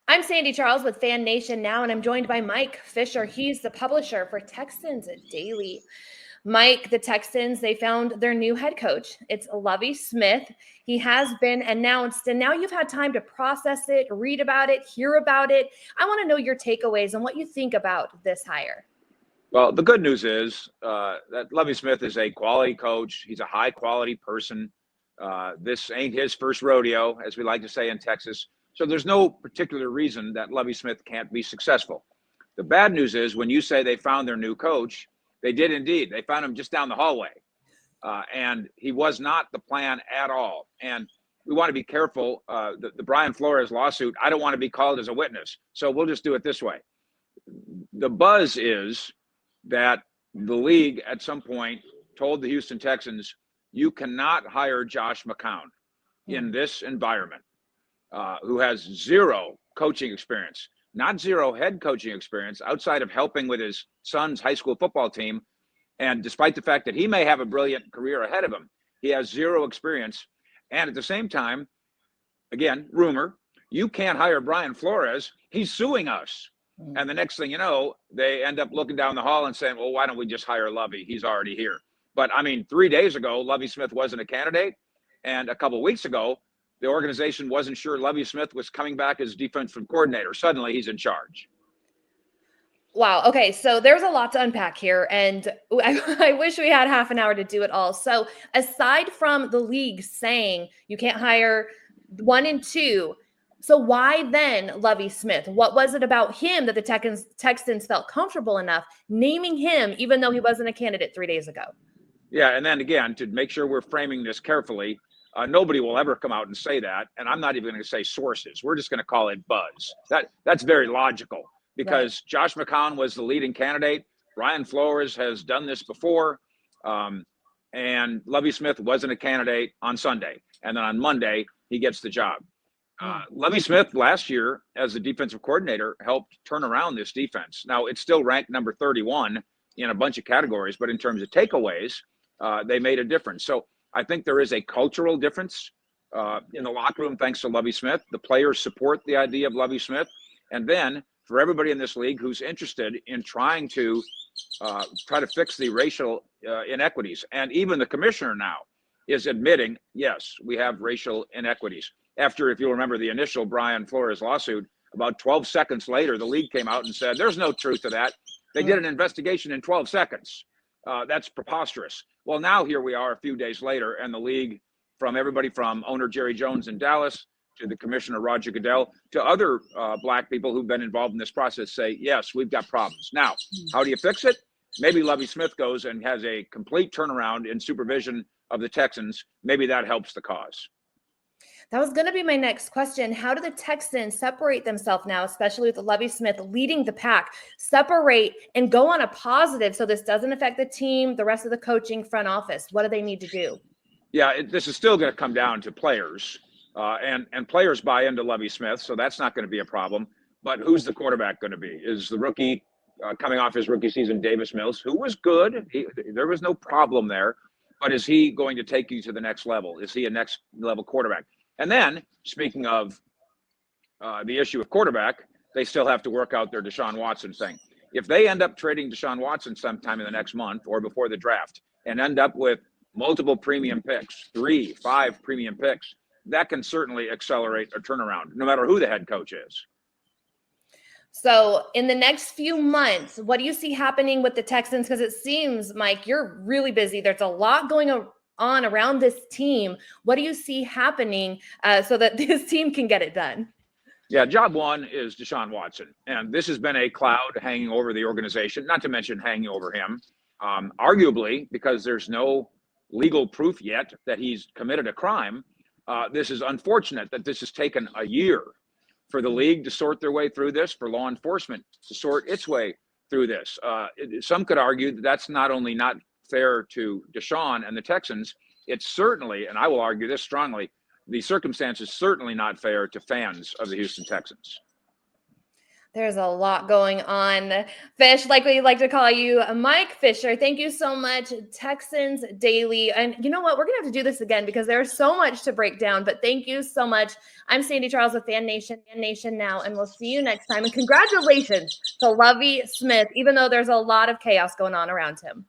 I'm Sandy Charles with Fan Nation Now, and I'm joined by Mike Fisher. He's the publisher for Texans Daily. Mike, the Texans, they found their new head coach. It's Lovie Smith. He has been announced, and now you've had time to process it, read about it, hear about it. I want to know your takeaways and what you think about this hire. Well, the good news is that Lovie Smith is a quality coach. He's a high-quality person. This ain't his first rodeo, as we like to say in Texas. So there's no particular reason that Lovie Smith can't be successful. The bad news is when you say they found their new coach, they did indeed. They found him just down the hallway. And he was not the plan at all. And we want to be careful. The Brian Flores lawsuit, I don't want to be called as a witness. So we'll just do it this way. The buzz is that the league at some point told the Houston Texans, you cannot hire Josh McCown in this environment, who has zero coaching experience, not zero head coaching experience outside of helping with his son's high school football team. And despite the fact that he may have a brilliant career ahead of him, he has zero experience. And at the same time, again, rumor, you can't hire Brian Flores. He's suing us. And the next thing you know, they end up looking down the hall and saying, well, why don't we just hire Lovie? He's already here. But I mean, 3 days ago, Lovie Smith wasn't a candidate. And a couple of weeks ago, the organization wasn't sure Lovie Smith was coming back as defensive coordinator. Suddenly he's in charge. Wow. Okay. So there's a lot to unpack here, and I wish we had half an hour to do it all. So aside from the league saying you can't hire 1 and 2, so why then Lovie Smith? What was it about him that the Texans felt comfortable enough naming him, even though he wasn't a candidate 3 days ago? Yeah. And then again, to make sure we're framing this carefully, nobody will ever come out and say that. And I'm not even going to say sources. We're just going to call it buzz. That's very logical because right. Josh McCown was the leading candidate. Brian Flores has done this before. And Lovie Smith wasn't a candidate on Sunday. And then on Monday, he gets the job. Lovie Smith last year as the defensive coordinator helped turn around this defense. Now it's still ranked number 31 in a bunch of categories, but in terms of takeaways, they made a difference. So I think there is a cultural difference in the locker room thanks to Lovie Smith. The players support the idea of Lovie Smith. And then for everybody in this league who's interested in trying to try to fix the racial inequities, and even the commissioner now is admitting, yes, we have racial inequities. After, if you'll remember, the initial Brian Flores lawsuit, about 12 seconds later, the league came out and said, there's no truth to that. They did an investigation in 12 seconds. That's preposterous. Well, now here we are a few days later, and the league, from everybody from owner Jerry Jones in Dallas to the commissioner Roger Goodell to other black people who've been involved in this process say, yes, we've got problems. Now, how do you fix it? Maybe Lovie Smith goes and has a complete turnaround in supervision of the Texans. Maybe that helps the cause. That was going to be my next question. How do the Texans separate themselves now, especially with Lovie Smith leading the pack, separate and go on a positive so this doesn't affect the team, the rest of the coaching front office? What do they need to do? Yeah, this is still going to come down to players, and players buy into Lovie Smith, so that's not going to be a problem. But who's the quarterback going to be? Is the rookie coming off his rookie season, Davis Mills, who was good? There was no problem there. But is he going to take you to the next level? Is he a next level quarterback? And then, speaking of the issue of quarterback, they still have to work out their Deshaun Watson thing. If they end up trading Deshaun Watson sometime in the next month or before the draft and end up with multiple premium picks, 3, 5 premium picks, that can certainly accelerate a turnaround, no matter who the head coach is. So in the next few months, what do you see happening with the Texans? Because it seems, Mike, you're really busy. There's a lot going on around this team. What do you see happening so that this team can get it done? Yeah, job one is Deshaun Watson. And this has been a cloud hanging over the organization, not to mention hanging over him, arguably because there's no legal proof yet that he's committed a crime. This is unfortunate that this has taken a year for the league to sort their way through this, for law enforcement to sort its way through this. Some could argue that that's not only not fair to Deshaun and the Texans, it's certainly, and I will argue this strongly, the circumstances certainly not fair to fans of the Houston Texans. There's a lot going on. Fish, like we like to call you, Mike Fisher. Thank you so much, Texans Daily. And you know what? We're going to have to do this again because there's so much to break down. But thank you so much. I'm Sandy Charles with Fan Nation now, and we'll see you next time. And congratulations to Lovie Smith, even though there's a lot of chaos going on around him.